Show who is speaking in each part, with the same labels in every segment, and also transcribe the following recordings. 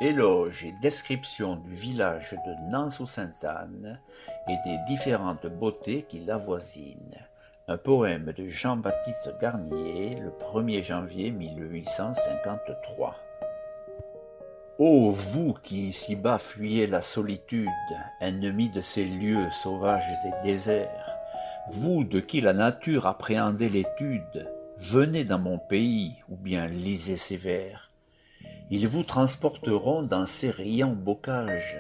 Speaker 1: Éloge et description du village de Nans-sous-Sainte-Anne et des différentes beautés qui l'avoisinent. Un poème de Jean-Baptiste Garnier, le 1er janvier 1853. Ô vous qui ici-bas fuyez la solitude, ennemis de ces lieux sauvages et déserts, vous de qui la nature appréhendait l'étude, venez dans mon pays, ou bien lisez ces vers. Ils vous transporteront dans ces riants bocages,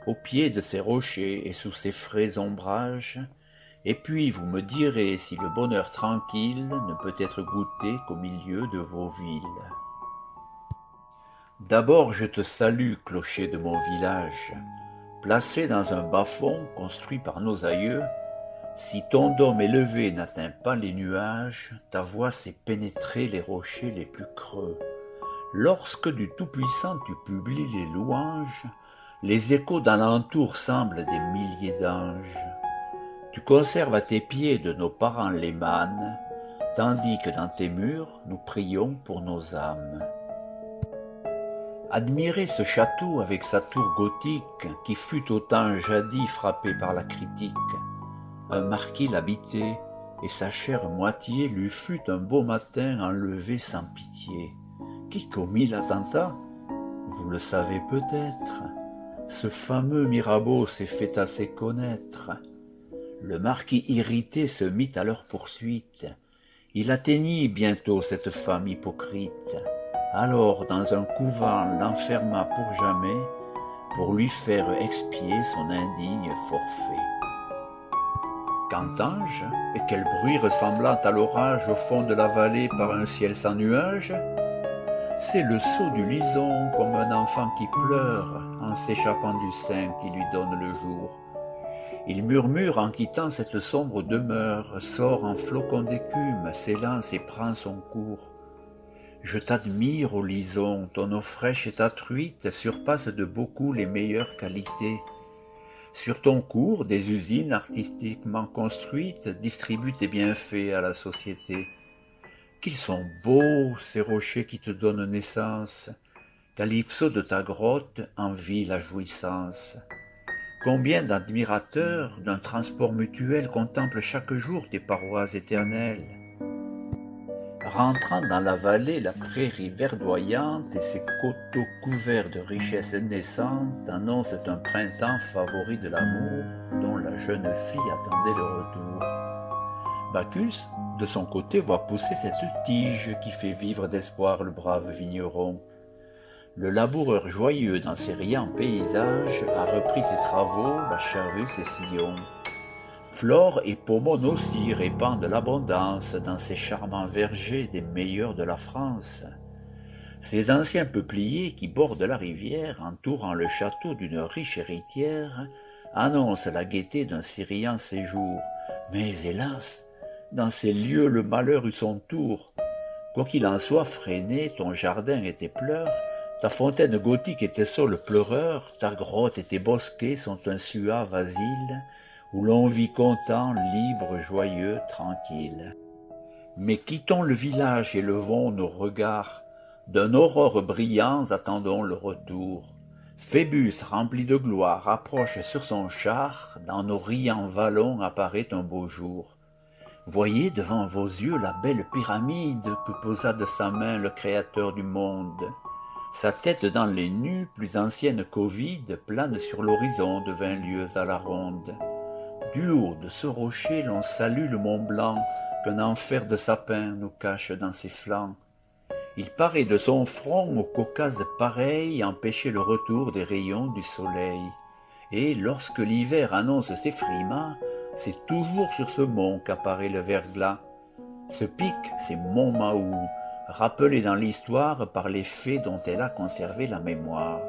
Speaker 1: au pied de ces rochers et sous ces frais ombrages, et puis vous me direz si le bonheur tranquille ne peut être goûté qu'au milieu de vos villes. D'abord je te salue, clocher de mon village, placé dans un bas-fond construit par nos aïeux. Si ton dôme élevé n'atteint pas les nuages, ta voix sait pénétrer les rochers les plus creux. Lorsque du Tout-Puissant tu publies les louanges, les échos d'alentour semblent des milliers d'anges. Tu conserves à tes pieds de nos parents les mânes, tandis que dans tes murs nous prions pour nos âmes. Admirez ce château avec sa tour gothique qui fut au temps jadis frappé par la critique. Un marquis l'habitait, et sa chère moitié lui fut un beau matin enlevée sans pitié. Qui commit l'attentat? Vous le savez peut-être. Ce fameux Mirabeau s'est fait assez connaître. Le marquis irrité se mit à leur poursuite. Il atteignit bientôt cette femme hypocrite. Alors dans un couvent l'enferma pour jamais, pour lui faire expier son indigne forfait. Qu'entends-je? Et quel bruit ressemblant à l'orage au fond de la vallée par un ciel sans nuages? C'est le saut du lison comme un enfant qui pleure en s'échappant du sein qui lui donne le jour. Il murmure en quittant cette sombre demeure, sort en flocon d'écume, s'élance et prend son cours. Je t'admire, ô lison, ton eau fraîche et ta truite surpasse de beaucoup les meilleures qualités. Sur ton cours, des usines artistiquement construites distribuent tes bienfaits à la société. Qu'ils sont beaux, ces rochers qui te donnent naissance, Calypso de ta grotte envie la jouissance. Combien d'admirateurs d'un transport mutuel contemplent chaque jour tes parois éternelles. Rentrant dans la vallée, la prairie verdoyante et ses coteaux couverts de richesses naissantes annoncent un printemps favori de l'amour dont la jeune fille attendait le retour. Bacchus, de son côté, voit pousser cette tige qui fait vivre d'espoir le brave vigneron. Le laboureur joyeux dans ses riants paysages a repris ses travaux, la charrue, ses sillons. Flore et Pomone aussi répandent l'abondance dans ces charmants vergers des meilleurs de la France. Ces anciens peupliers qui bordent la rivière, entourant le château d'une riche héritière, annoncent la gaieté d'un si riant séjour. Mais hélas, dans ces lieux le malheur eut son tour. Quoi qu'il en soit freiné, ton jardin et tes pleurs, ta fontaine gothique et tes saules pleureurs, ta grotte et tes bosquets sont un suave asile, où l'on vit content, libre, joyeux, tranquille. Mais quittons le village et levons nos regards, d'un aurore brillant attendons le retour. Phébus, rempli de gloire, approche sur son char, dans nos riants vallons apparaît un beau jour. Voyez devant vos yeux la belle pyramide que posa de sa main le Créateur du monde. Sa tête dans les nues, plus ancienne qu'Ovide, plane sur l'horizon de 20 lieues à la ronde. Du haut de ce rocher, l'on salue le Mont Blanc, qu'un enfer de sapins nous cache dans ses flancs. Il paraît de son front au Caucase pareil empêcher le retour des rayons du soleil. Et lorsque l'hiver annonce ses frimas, c'est toujours sur ce mont qu'apparaît le verglas. Ce pic, c'est Mont Mahou, rappelé dans l'histoire par les faits dont elle a conservé la mémoire.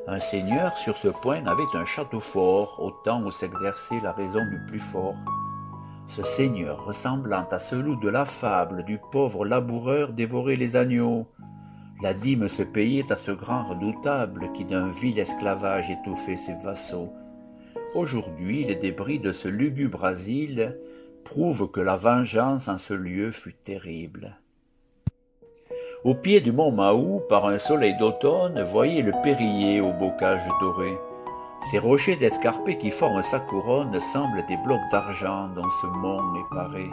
Speaker 1: Un seigneur sur ce point avait un château fort, au temps où s'exerçait la raison du plus fort. Ce seigneur, ressemblant à ce loup de la fable du pauvre laboureur dévorait les agneaux. La dîme se payait à ce grand redoutable qui d'un vil esclavage étouffait ses vassaux. Aujourd'hui, les débris de ce lugubre asile prouvent que la vengeance en ce lieu fut terrible. Au pied du mont Mahou, par un soleil d'automne, voyez le Périllé au bocage doré. Ces rochers escarpés qui forment sa couronne semblent des blocs d'argent dont ce mont est paré.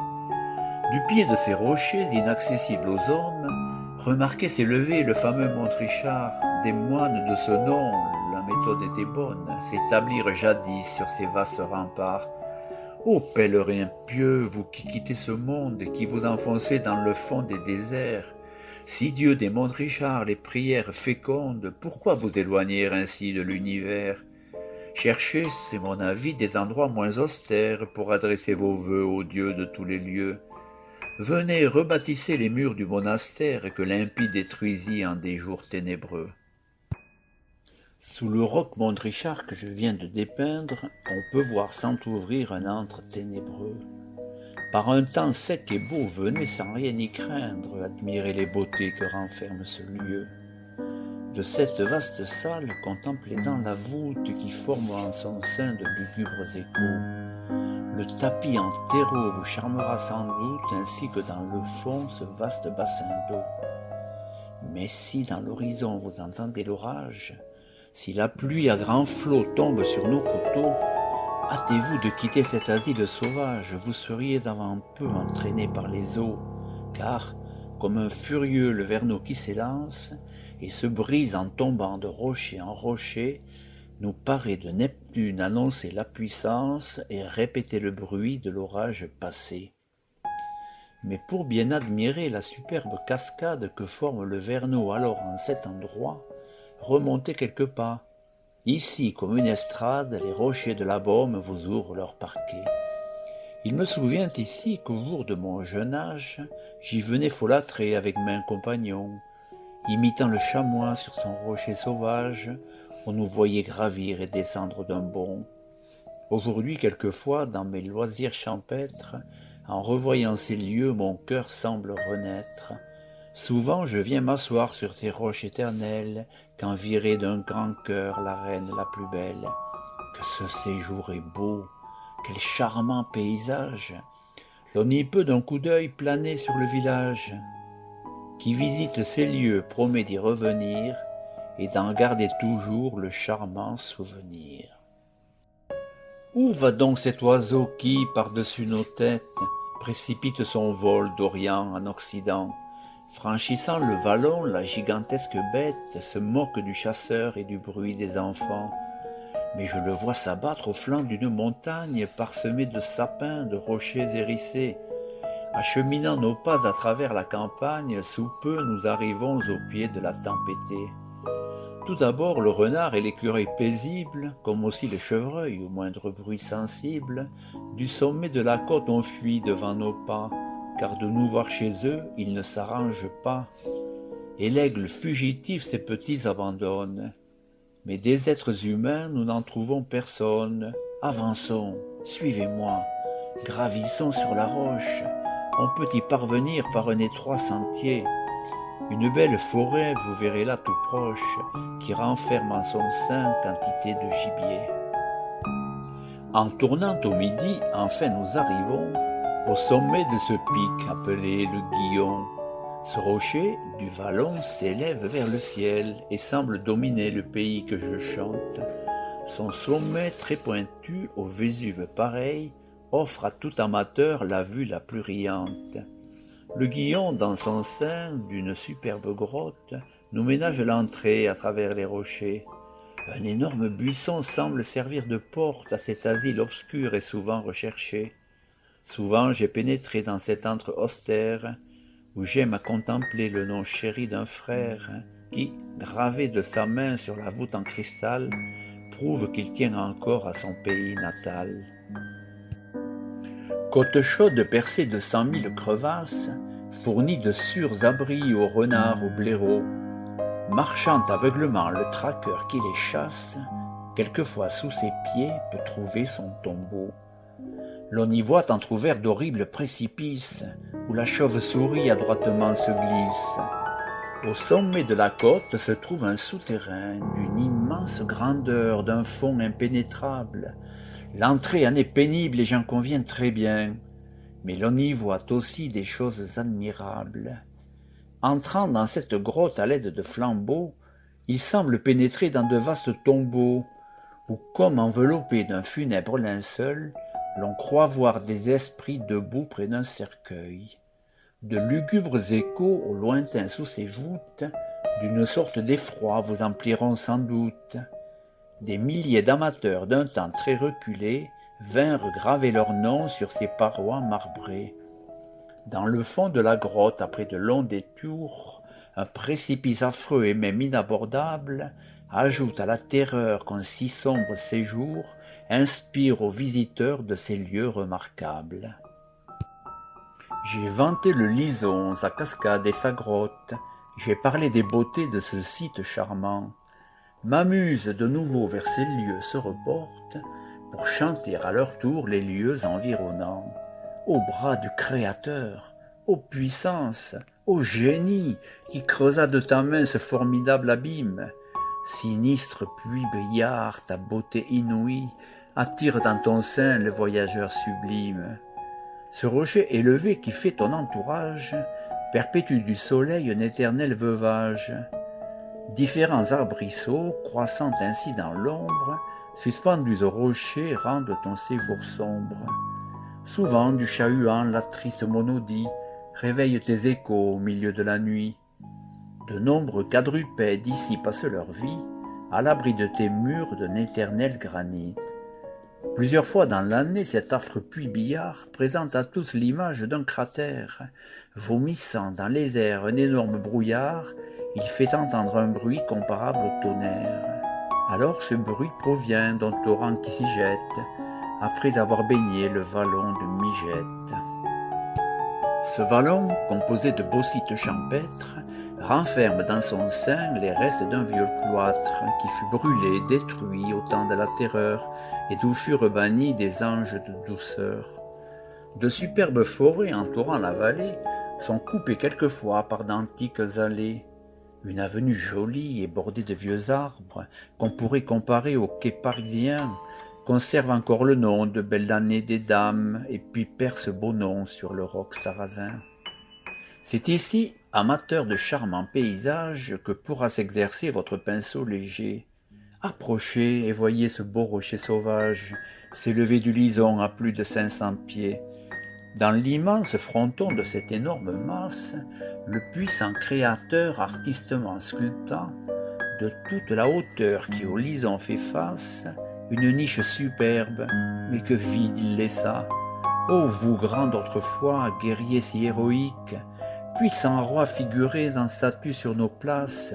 Speaker 1: Du pied de ces rochers inaccessibles aux hommes, remarquez s'élever le fameux Montrichard. Des moines de ce nom, la méthode était bonne, s'établirent jadis sur ces vastes remparts. Ô pèlerins pieux, vous qui quittez ce monde et qui vous enfoncez dans le fond des déserts, si Dieu des Montrichard les prières fécondes, pourquoi vous éloigner ainsi de l'univers? Cherchez, c'est mon avis, des endroits moins austères pour adresser vos vœux au Dieu de tous les lieux. Venez, rebâtissez les murs du monastère que l'impie détruisit en des jours ténébreux. Sous le roc Montrichard que je viens de dépeindre, on peut voir s'entr'ouvrir un antre ténébreux. Par un temps sec et beau, venez sans rien y craindre, admirer les beautés que renferme ce lieu. De cette vaste salle, contemplez-en la voûte qui forme en son sein de lugubres échos. Le tapis en terreau vous charmera sans doute, ainsi que dans le fond ce vaste bassin d'eau. Mais si dans l'horizon vous entendez l'orage, si la pluie à grands flots tombe sur nos coteaux, hâtez-vous de quitter cet asile sauvage, vous seriez avant peu entraîné par les eaux, car, comme un furieux le Verneau qui s'élance, et se brise en tombant de rocher en rocher, nous paraît de Neptune annoncer la puissance et répéter le bruit de l'orage passé. Mais pour bien admirer la superbe cascade que forme le Verneau alors en cet endroit, remontez quelques pas. Ici, comme une estrade, les rochers de la Baume vous ouvrent leur parquet. Il me souvient ici qu'au jour de mon jeune âge, j'y venais folâtrer avec mes compagnons. Imitant le chamois sur son rocher sauvage, on nous voyait gravir et descendre d'un bond. Aujourd'hui, quelquefois, dans mes loisirs champêtres, en revoyant ces lieux, mon cœur semble renaître. Souvent, je viens m'asseoir sur ces roches éternelles, qu'envirait d'un grand cœur la reine la plus belle. Que ce séjour est beau, quel charmant paysage! L'on y peut d'un coup d'œil planer sur le village. Qui visite ces lieux promet d'y revenir et d'en garder toujours le charmant souvenir. Où va donc cet oiseau qui, par-dessus nos têtes, précipite son vol d'Orient en Occident? Franchissant le vallon, la gigantesque bête se moque du chasseur et du bruit des enfants. Mais je le vois s'abattre au flanc d'une montagne parsemée de sapins, de rochers hérissés. Acheminant nos pas à travers la campagne, sous peu nous arrivons au pied de la tempêtée. Tout d'abord le renard et l'écureuil paisible, comme aussi le chevreuil au moindre bruit sensible, du sommet de la côte ont fui devant nos pas, car de nous voir chez eux, ils ne s'arrangent pas. Et l'aigle fugitif ses petits abandonne. Mais des êtres humains, nous n'en trouvons personne. Avançons, suivez-moi, gravissons sur la roche. On peut y parvenir par un étroit sentier. Une belle forêt, vous verrez là tout proche, qui renferme en son sein quantité de gibier. En tournant au midi, enfin nous arrivons au sommet de ce pic appelé le Guillon. Ce rocher du vallon s'élève vers le ciel et semble dominer le pays que je chante. Son sommet très pointu, au Vésuve pareil, offre à tout amateur la vue la plus riante. Le Guillon, dans son sein d'une superbe grotte, nous ménage l'entrée à travers les rochers. Un énorme buisson semble servir de porte à cet asile obscur et souvent recherché. Souvent j'ai pénétré dans cet antre austère, où j'aime à contempler le nom chéri d'un frère, qui, gravé de sa main sur la voûte en cristal, prouve qu'il tient encore à son pays natal. Côte chaude percée de 100 000 crevasses, fournie de sûrs abris aux renards, aux blaireaux, marchant aveuglement le traqueur qui les chasse, quelquefois sous ses pieds peut trouver son tombeau. L'on y voit entr'ouvert d'horribles précipices, où la chauve-souris adroitement se glisse. Au sommet de la côte se trouve un souterrain d'une immense grandeur, d'un fond impénétrable. L'entrée en est pénible et j'en conviens très bien, mais l'on y voit aussi des choses admirables. Entrant dans cette grotte à l'aide de flambeaux, il semble pénétrer dans de vastes tombeaux, où, comme enveloppé d'un funèbre linceul, l'on croit voir des esprits debout près d'un cercueil. De lugubres échos au lointain sous ces voûtes, d'une sorte d'effroi vous empliront sans doute. Des milliers d'amateurs d'un temps très reculé vinrent graver leurs noms sur ces parois marbrées. Dans le fond de la grotte, après de longs détours, un précipice affreux et même inabordable ajoute à la terreur qu'un si sombre séjour inspire aux visiteurs de ces lieux remarquables. J'ai vanté le Lison, sa cascade et sa grotte, j'ai parlé des beautés de ce site charmant. Ma muse de nouveau vers ces lieux se reporte, pour chanter à leur tour les lieux environnants. Ô bras du Créateur, ô puissance, ô génie, qui creusa de ta main ce formidable abîme, sinistre puits billard, ta beauté inouïe attire dans ton sein le voyageur sublime. Ce rocher élevé qui fait ton entourage perpétue du soleil un éternel veuvage. Différents arbrisseaux, croissant ainsi dans l'ombre, suspendus au rocher, rendent ton séjour sombre. Souvent du chat-huant la triste monodie réveille tes échos au milieu de la nuit. De nombreux quadrupèdes ici passent leur vie, à l'abri de tes murs d'un éternel granit. Plusieurs fois dans l'année, cet affreux puits billard présente à tous l'image d'un cratère. Vomissant dans les airs un énorme brouillard, il fait entendre un bruit comparable au tonnerre. Alors ce bruit provient d'un torrent qui s'y jette, après avoir baigné le vallon de Migette. Ce vallon, composé de bauxites champêtres, renferme dans son sein les restes d'un vieux cloître qui fut brûlé, détruit au temps de la terreur, et d'où furent bannis des anges de douceur. De superbes forêts entourant la vallée sont coupées quelquefois par d'antiques allées. Une avenue jolie et bordée de vieux arbres, qu'on pourrait comparer aux quais parisiens, conserve encore le nom de Belle Année des Dames, et puis perce beau nom sur le roc sarrasin. C'est ici, amateur de charmants paysages, que pourra s'exercer votre pinceau léger. Approchez et voyez ce beau rocher sauvage, s'élever du Lison à plus de 500 pieds. Dans l'immense fronton de cette énorme masse, le puissant créateur artistement sculptant, de toute la hauteur qui au Lison fait face, une niche superbe, mais que vide il laissa. Ô vous grands d'autrefois, guerriers si héroïques, puissants rois figurés en statue sur nos places,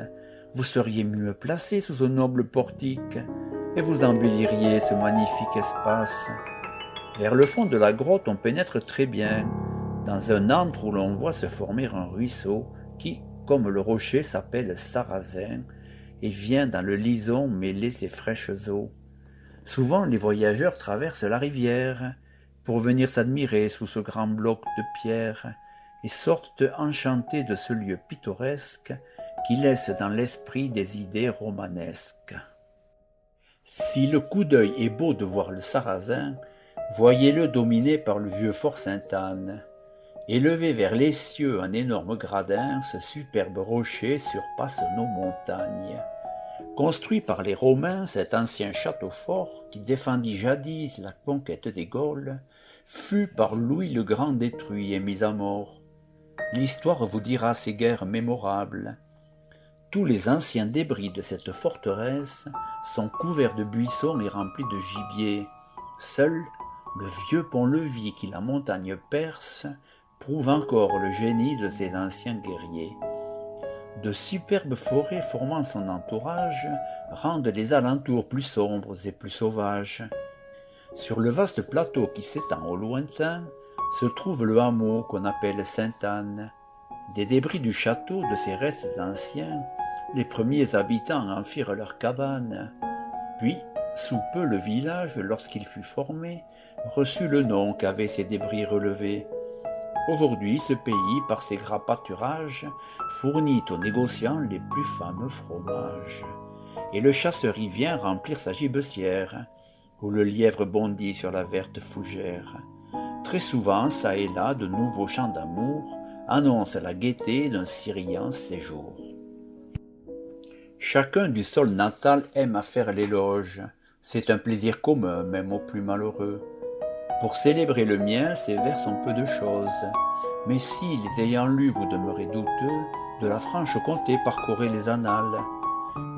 Speaker 1: vous seriez mieux placés sous un noble portique, et vous embelliriez ce magnifique espace. Vers le fond de la grotte on pénètre très bien, dans un antre où l'on voit se former un ruisseau, qui, comme le rocher, s'appelle Sarrazin, et vient dans le Lison mêler ses fraîches eaux. Souvent les voyageurs traversent la rivière, pour venir s'admirer sous ce grand bloc de pierre, et sortent enchantés de ce lieu pittoresque, qui laisse dans l'esprit des idées romanesques. Si le coup d'œil est beau de voir le Sarrazin, voyez-le dominé par le vieux fort Sainte-Anne. Élevé vers les cieux un énorme gradin, ce superbe rocher surpasse nos montagnes. Construit par les Romains, cet ancien château fort, qui défendit jadis la conquête des Gaules, fut par Louis le Grand détruit et mis à mort. L'histoire vous dira ces guerres mémorables. Tous les anciens débris de cette forteresse sont couverts de buissons et remplis de gibier. Seul le vieux pont-levis qui la montagne perce prouve encore le génie de ces anciens guerriers. De superbes forêts formant son entourage rendent les alentours plus sombres et plus sauvages. Sur le vaste plateau qui s'étend au lointain se trouve le hameau qu'on appelle Sainte-Anne. Des débris du château, de ses restes anciens, les premiers habitants en firent leur cabane. Puis, sous peu le village, lorsqu'il fut formé, reçut le nom qu'avaient ces débris relevés. Aujourd'hui, ce pays, par ses gras pâturages, fournit aux négociants les plus fameux fromages. Et le chasseur y vient remplir sa gibecière, où le lièvre bondit sur la verte fougère. Très souvent, çà et là, de nouveaux chants d'amour annonce la gaieté d'un si riant séjour. Chacun du sol natal aime à faire l'éloge, c'est un plaisir commun même aux plus malheureux. Pour célébrer le mien, ces vers sont peu de choses, mais si, les ayant lus, vous demeurez douteux, de la Franche-Comté parcourez les annales.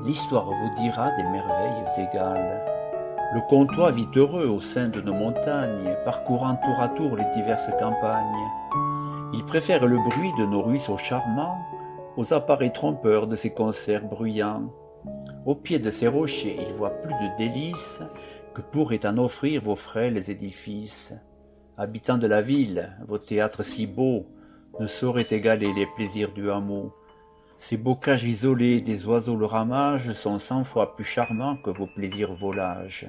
Speaker 1: L'histoire vous dira des merveilles égales. Le comtois vit heureux au sein de nos montagnes, parcourant tour à tour les diverses campagnes. Il préfère le bruit de nos ruisseaux charmants aux appareils trompeurs de ses concerts bruyants. Au pied de ces rochers, il voit plus de délices que pourraient en offrir vos frêles édifices. Habitants de la ville, vos théâtres si beaux ne sauraient égaler les plaisirs du hameau. Ces bocages isolés des oiseaux le ramage sont 100 fois plus charmants que vos plaisirs volages.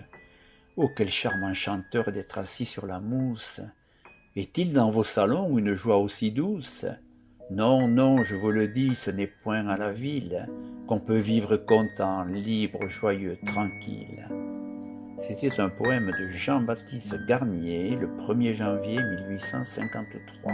Speaker 1: Oh, quel charmant chanteur d'être assis sur la mousse! Est-il dans vos salons une joie aussi douce? Non, non, je vous le dis, ce n'est point à la ville qu'on peut vivre content, libre, joyeux, tranquille. C'était un poème de Jean-Baptiste Garnier, le 1er janvier 1853.